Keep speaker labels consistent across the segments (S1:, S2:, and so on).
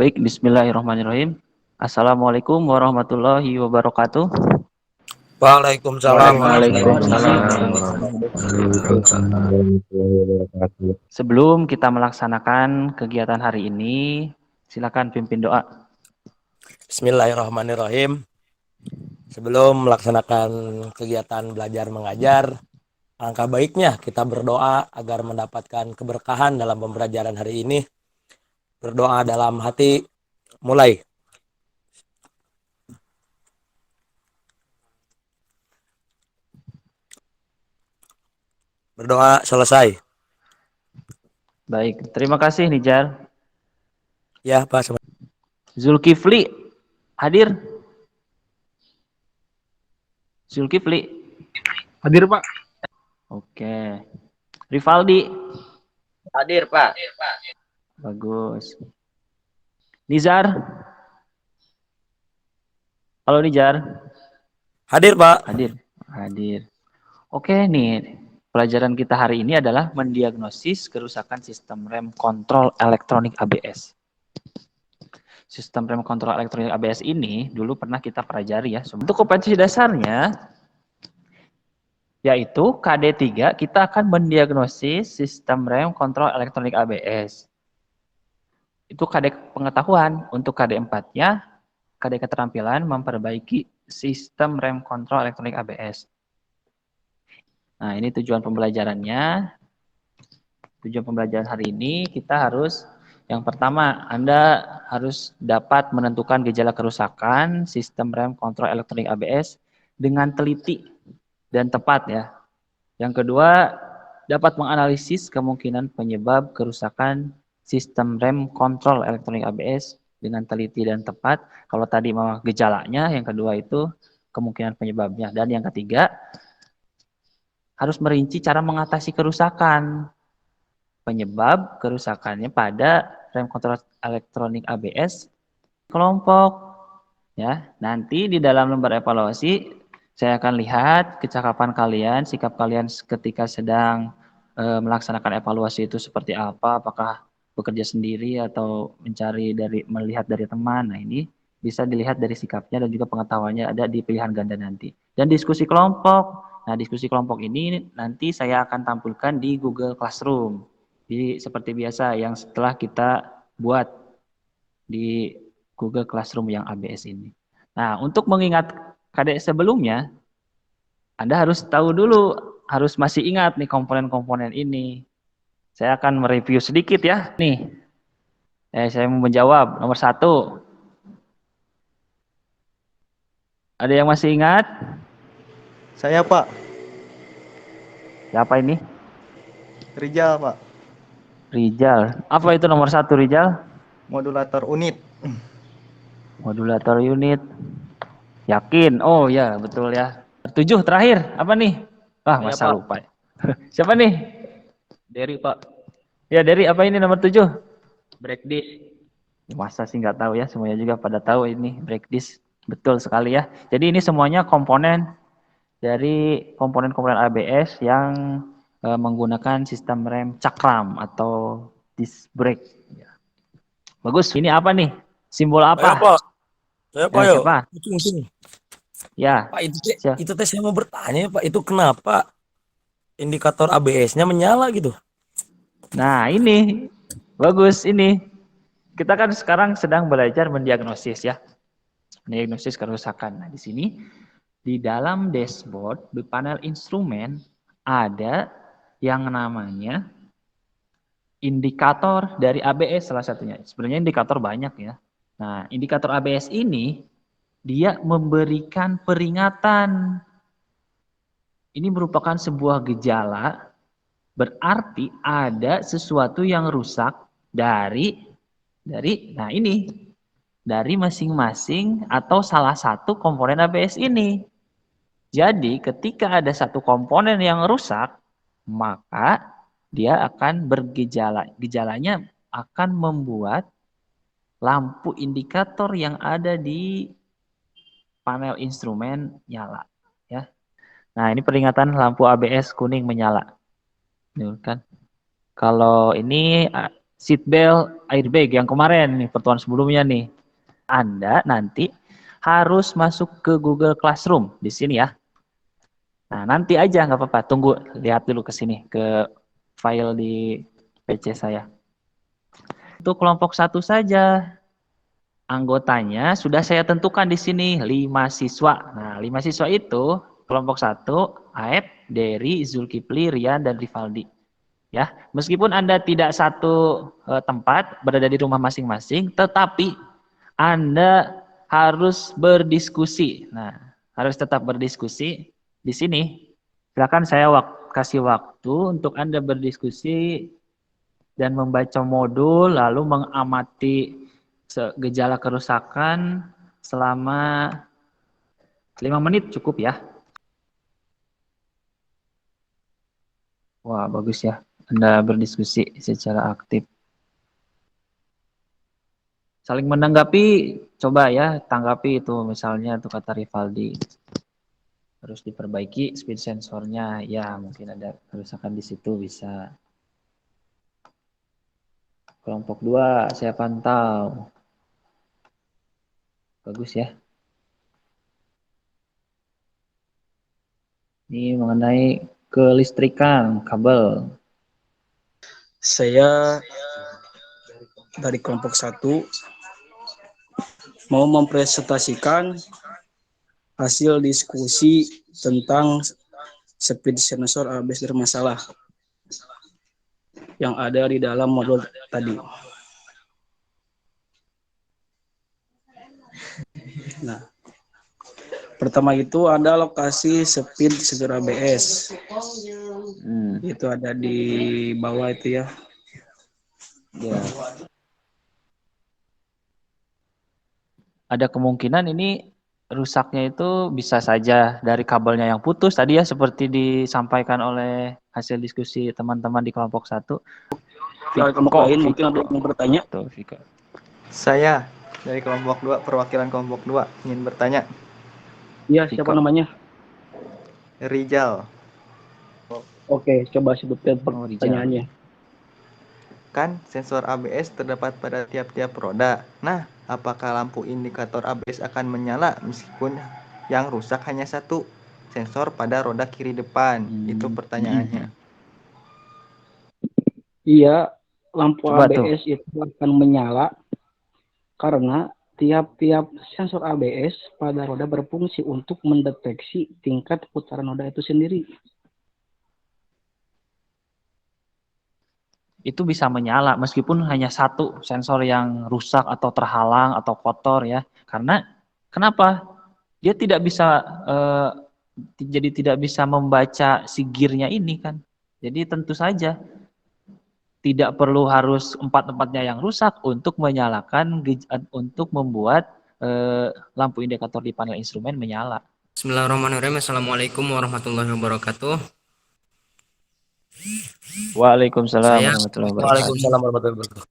S1: Baik, bismillahirrahmanirrahim. Assalamualaikum warahmatullahi wabarakatuh.
S2: Waalaikumsalam
S1: Waalaikumsalam
S2: warahmatullahi wabarakatuh.
S3: Wabarakatuh.
S1: Sebelum kita melaksanakan kegiatan hari ini, silakan pimpin doa.
S2: Bismillahirrahmanirrahim. Sebelum melaksanakan kegiatan belajar mengajar, alangkah baiknya kita berdoa agar mendapatkan keberkahan dalam pembelajaran hari ini. Berdoa dalam hati, mulai. Berdoa selesai.
S1: Baik, terima kasih Nijar.
S2: Ya, Pak.
S1: Zulkifli, hadir? Zulkifli.
S3: Hadir, Pak.
S1: Oke. Rivaldi.
S4: Hadir, Pak.
S1: Bagus. Nizar. Halo Nizar.
S2: Hadir, Pak.
S1: Hadir. Oke nih, pelajaran kita hari ini adalah mendiagnosis kerusakan sistem rem kontrol elektronik ABS. Sistem rem kontrol elektronik ABS ini dulu pernah kita pelajari ya. Untuk kompetensi dasarnya, yaitu KD3, kita akan mendiagnosis sistem rem kontrol elektronik ABS. Itu KD pengetahuan. Untuk KD4-nya, KD keterampilan memperbaiki sistem rem kontrol elektronik ABS. Nah, ini tujuan pembelajarannya. Tujuan pembelajaran hari ini kita harus, yang pertama, Anda harus dapat menentukan gejala kerusakan sistem rem kontrol elektronik ABS dengan teliti dan tepat ya. Yang kedua, dapat menganalisis kemungkinan penyebab kerusakan sistem rem kontrol elektronik ABS dengan teliti dan tepat. Kalau tadi memang gejalanya, yang kedua itu kemungkinan penyebabnya. Dan yang ketiga, harus merinci cara mengatasi kerusakan. Penyebab kerusakannya pada rem kontrol elektronik ABS kelompok. Ya, nanti di dalam lembar evaluasi saya akan lihat kecakapan kalian, sikap kalian ketika sedang melaksanakan evaluasi itu seperti apa, apakah bekerja sendiri atau melihat dari teman. Nah, ini bisa dilihat dari sikapnya dan juga pengetahuannya ada di pilihan ganda nanti. Dan diskusi kelompok. Nah, diskusi kelompok ini nanti saya akan tampilkan di Google Classroom. Jadi seperti biasa yang setelah kita buat di Google Classroom yang ABS ini. Nah, untuk mengingat KD sebelumnya, Anda harus tahu dulu, harus masih ingat nih komponen-komponen ini. Saya akan mereview sedikit ya. Nih, saya mau menjawab. Nomor 1. Ada yang masih ingat?
S5: Saya, Pak.
S1: Siapa ini?
S5: Rijal, Pak.
S1: Rijal. Apa itu nomor 1, Rijal?
S5: Modulator unit.
S1: Modulator unit. Yakin? Oh ya, betul ya. 7 terakhir, apa nih? Masa lupa. Siapa nih?
S4: Dery, Pak.
S1: Ya, Dery, apa ini nomor 7?
S4: Break disk.
S1: Masa sih nggak tahu ya, semuanya juga pada tahu ini break disk. Betul sekali ya. Jadi ini semuanya komponen dari komponen-komponen ABS yang menggunakan sistem rem cakram atau disc brake. Bagus, ini apa nih? Simbol apa?
S2: Saya, Pak.
S1: Siapa?
S2: Sini.
S1: Ya.
S2: Pak, itu tes saya mau bertanya, Pak. Itu kenapa indikator ABS-nya menyala gitu?
S1: Nah, ini bagus ini. Kita kan sekarang sedang belajar mendiagnosis ya. Mendiagnosis kerusakan. Nah, di sini di dalam dashboard, di panel instrumen ada yang namanya indikator dari ABS salah satunya. Sebenarnya indikator banyak ya. Nah, indikator ABS ini dia memberikan peringatan. Ini merupakan sebuah gejala, berarti ada sesuatu yang rusak dari masing-masing atau salah satu komponen ABS ini. Jadi ketika ada satu komponen yang rusak, maka dia akan bergejala. Gejalanya akan membuat lampu indikator yang ada di panel instrumen nyala. Ya. Nah, ini peringatan lampu ABS kuning menyala. Kan? Kalau ini seat belt, airbag yang kemarin nih, pertemuan sebelumnya nih. Anda nanti harus masuk ke Google Classroom di sini ya. Nah, nanti aja nggak apa-apa. Tunggu, lihat dulu ke sini, ke file di PC saya. Untuk kelompok 1 saja. Anggotanya sudah saya tentukan di sini, 5 siswa. Nah, 5 siswa itu kelompok 1, Aep, Dery, Zulkifli, Rian, dan Rivaldi. Ya, meskipun Anda tidak satu tempat, berada di rumah masing-masing, tetapi Anda harus berdiskusi. Nah, harus tetap berdiskusi di sini. Silakan saya kasih waktu untuk Anda berdiskusi dan membaca modul, lalu mengamati gejala kerusakan selama 5 menit cukup ya. Wah, bagus ya. Anda berdiskusi secara aktif. Saling menanggapi, coba ya, tanggapi itu misalnya itu kata Rivaldi. Harus diperbaiki speed sensornya, ya mungkin ada kerusakan di situ bisa. Kelompok 2 saya pantau. Bagus ya. Ini mengenai kelistrikan kabel.
S6: Saya dari kelompok 1 mau mempresentasikan hasil diskusi tentang speed sensor ABS bermasalah yang ada di dalam modul tadi. Nah, pertama itu ada lokasi speed sensor ABS. Itu ada di bawah itu ya.
S1: Ya. Ada kemungkinan ini rusaknya itu bisa saja dari kabelnya yang putus tadi ya, seperti disampaikan oleh hasil diskusi teman-teman di kelompok 1.
S6: Dari kelompok lain mungkin ada yang bertanya.
S1: Tuh, Vika.
S5: Saya dari kelompok 2, perwakilan kelompok 2 ingin bertanya.
S6: Iya, siapa namanya?
S5: Rijal.
S6: Oke, coba sebutkan
S1: Rijal.
S6: pertanyaannya.
S5: Kan sensor ABS terdapat pada tiap-tiap roda. Nah, apakah lampu indikator ABS akan menyala meskipun yang rusak hanya satu sensor pada roda kiri depan? Itu pertanyaannya.
S6: Iya, lampu
S1: Coba
S6: ABS itu akan menyala karena tiap-tiap sensor ABS pada roda berfungsi untuk mendeteksi tingkat putaran roda itu sendiri.
S1: Itu bisa menyala meskipun hanya satu sensor yang rusak atau terhalang atau kotor ya. Karena kenapa? Dia tidak bisa jadi tidak bisa membaca si gearnya ini kan. Jadi tentu saja tidak perlu harus empat-empatnya yang rusak untuk menyalakan, untuk membuat lampu indikator di panel instrumen menyala.
S7: Bismillahirrahmanirrahim. Assalamualaikum warahmatullahi wabarakatuh.
S1: Waalaikumsalam
S7: Saya
S1: warahmatullahi wabarakatuh.
S2: Waalaikumsalam warahmatullahi wabarakatuh.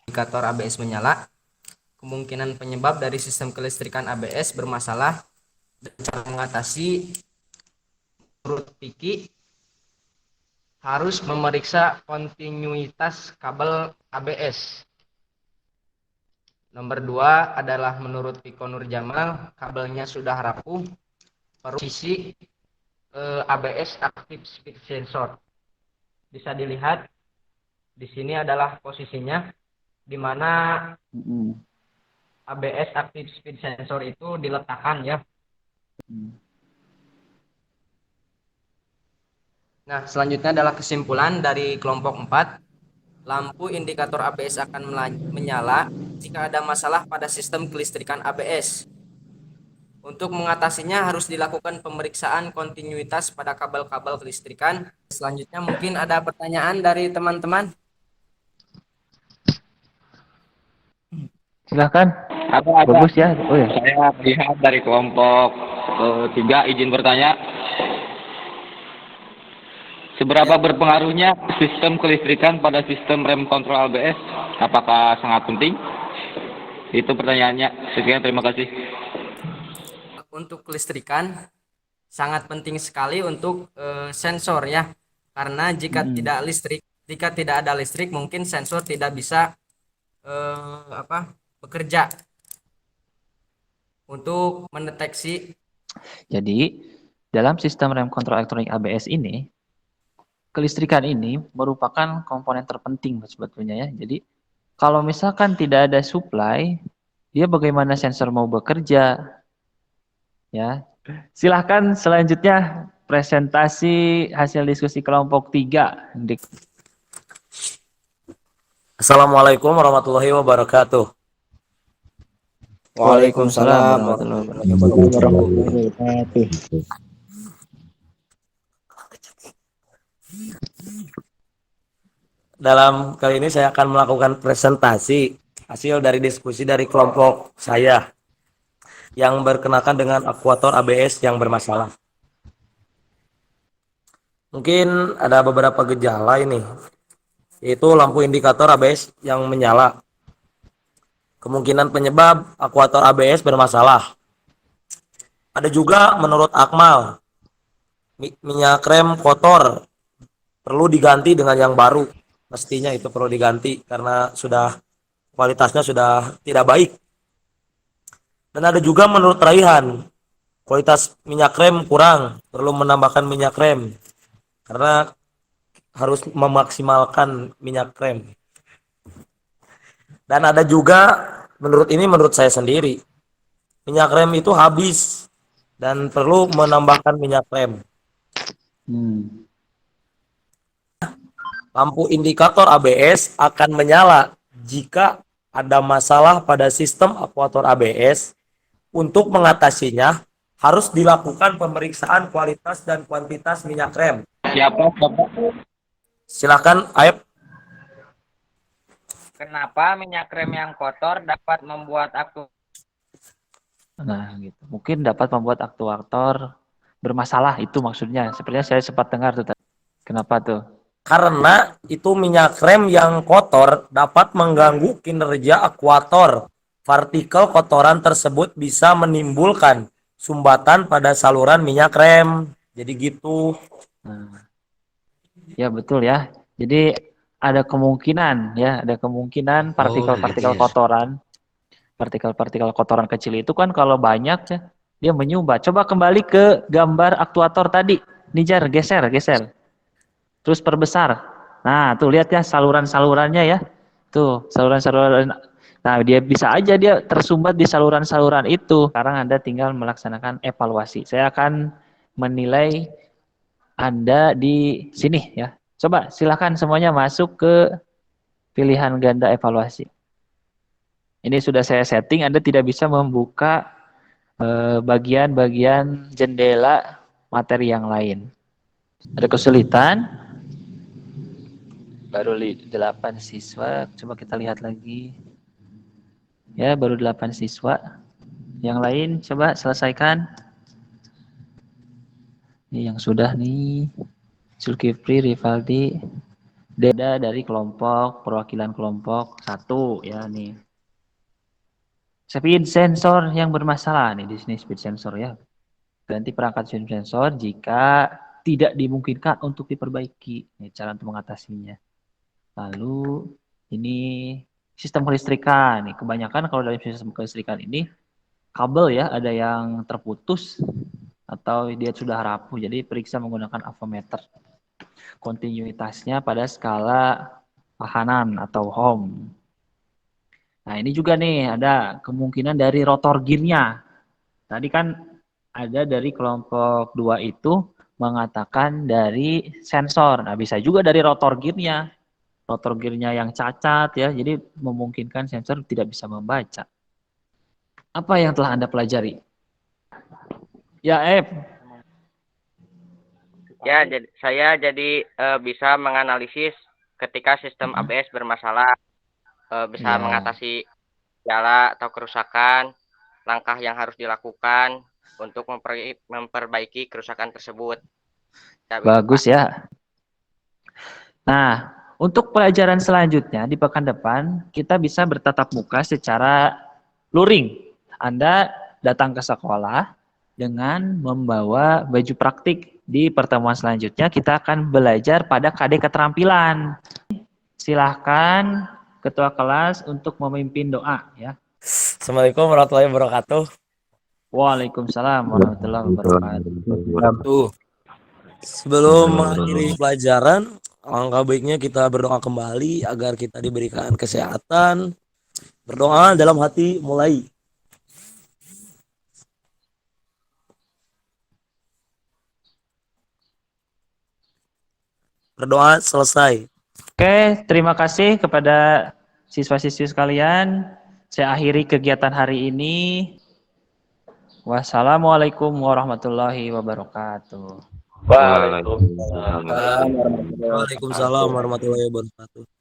S7: Indikator ABS menyala. Kemungkinan penyebab dari sistem kelistrikan ABS bermasalah dan cara mengatasi menurut Piki harus memeriksa kontinuitas kabel ABS. Nomor 2 adalah menurut Piko Nur Jamal, kabelnya sudah rapuh, posisi ABS aktif speed sensor. Bisa dilihat di sini adalah posisinya di mana ABS aktif speed sensor itu diletakkan ya. Nah, selanjutnya adalah kesimpulan dari kelompok 4. Lampu indikator ABS akan menyala jika ada masalah pada sistem kelistrikan ABS. Untuk mengatasinya harus dilakukan pemeriksaan kontinuitas pada kabel-kabel kelistrikan. Selanjutnya mungkin ada pertanyaan dari teman-teman.
S1: Silahkan.
S4: Ada.
S1: Bagus ya. Oh ya.
S4: Saya lihat dari kelompok 3 izin bertanya. Seberapa berpengaruhnya sistem kelistrikan pada sistem rem kontrol ABS? Apakah sangat penting? Itu pertanyaannya. Sekian, terima kasih.
S7: Untuk kelistrikan sangat penting sekali untuk sensor ya, karena jika tidak listrik Jika tidak ada listrik, mungkin sensor tidak bisa bekerja untuk mendeteksi.
S1: Jadi, dalam sistem rem kontrol elektronik ABS ini, kelistrikan ini merupakan komponen terpenting sebetulnya ya. Jadi, kalau misalkan tidak ada supply, dia bagaimana sensor mau bekerja? Ya, silahkan selanjutnya presentasi hasil diskusi kelompok 3.
S2: Assalamualaikum warahmatullahi wabarakatuh.
S1: Waalaikumsalam warahmatullahi wabarakatuh.
S2: Dalam kali ini saya akan melakukan presentasi hasil dari diskusi dari kelompok saya yang berkenaan dengan akuator ABS yang bermasalah. Mungkin ada beberapa gejala ini, yaitu lampu indikator ABS yang menyala. Kemungkinan penyebab akuator ABS bermasalah. Ada juga menurut Akmal, minyak rem kotor, perlu diganti dengan yang baru. Mestinya itu perlu diganti karena kualitasnya sudah tidak baik. Dan ada juga menurut Raihan, kualitas minyak rem kurang, perlu menambahkan minyak rem karena harus memaksimalkan minyak rem. Dan ada juga menurut saya sendiri, minyak rem itu habis dan perlu menambahkan minyak rem. Lampu indikator ABS akan menyala jika ada masalah pada sistem akuator ABS. Untuk mengatasinya, harus dilakukan pemeriksaan kualitas dan kuantitas minyak rem.
S4: Siapa?
S2: Silakan, Aib.
S8: Kenapa minyak rem yang kotor dapat membuat
S1: Nah, gitu. Mungkin dapat membuat aktuator bermasalah, itu maksudnya. Sepertinya saya sempat dengar tuh tadi. Kenapa tuh?
S2: Karena itu minyak rem yang kotor dapat mengganggu kinerja akuator. Partikel kotoran tersebut bisa menimbulkan sumbatan pada saluran minyak rem. Jadi gitu.
S1: Nah, ya betul ya. Jadi ada kemungkinan partikel-partikel kotoran, partikel-partikel kotoran kecil itu kan kalau banyak ya, dia menyumbat. Coba kembali ke gambar aktuator tadi. Nijar, geser. Terus perbesar. Nah, tuh lihat ya saluran-salurannya ya. Tuh, saluran-saluran. Nah, dia bisa aja dia tersumbat di saluran-saluran itu. Sekarang Anda tinggal melaksanakan evaluasi. Saya akan menilai Anda di sini ya. Coba silakan semuanya masuk ke pilihan ganda evaluasi. Ini sudah saya setting, Anda tidak bisa membuka bagian-bagian jendela materi yang lain. Ada kesulitan? Baru 8 siswa, coba kita lihat lagi. Ya, baru 8 siswa. Yang lain coba selesaikan. Ini yang sudah nih. Zulkifli, Rivaldi, Deda dari kelompok, perwakilan kelompok 1 ya nih. Speed sensor yang bermasalah nih di sini speed sensor ya. Ganti perangkat speed sensor jika tidak dimungkinkan untuk diperbaiki. Ini cara untuk mengatasinya. Lalu ini sistem kelistrikan nih. Kebanyakan kalau dalam sistem kelistrikan ini kabel ya ada yang terputus atau dia sudah rapuh. Jadi periksa menggunakan avometer. Kontinuitasnya pada skala tahanan atau ohm. Nah, ini juga nih ada kemungkinan dari rotor gearnya. Tadi kan ada dari kelompok 2 itu mengatakan dari sensor. Nah, bisa juga dari rotor gearnya. Rotor gearnya yang cacat ya, jadi memungkinkan sensor tidak bisa membaca. Apa yang telah Anda pelajari? Ya,
S8: Ya, saya bisa menganalisis ketika sistem ABS bermasalah, bisa mengatasi kendala atau kerusakan, langkah yang harus dilakukan untuk memperbaiki kerusakan tersebut.
S1: Bagus ya. Nah, untuk pelajaran selanjutnya di pekan depan kita bisa bertatap muka secara luring. Anda datang ke sekolah dengan membawa baju praktik. Di pertemuan selanjutnya kita akan belajar pada KD keterampilan. Silahkan ketua kelas untuk memimpin doa ya.
S2: Assalamualaikum warahmatullahi wabarakatuh.
S1: Waalaikumsalam warahmatullahi wabarakatuh.
S2: Sebelum mengakhiri pelajaran, alangkah baiknya kita berdoa kembali agar kita diberikan kesehatan. Berdoa dalam hati mulai. Berdoa selesai.
S1: Oke, terima kasih kepada siswa-siswi sekalian. Saya akhiri kegiatan hari ini. Wassalamualaikum warahmatullahi wabarakatuh.
S3: Waalaikumsalam.
S2: Waalaikumsalam warahmatullahi wabarakatuh.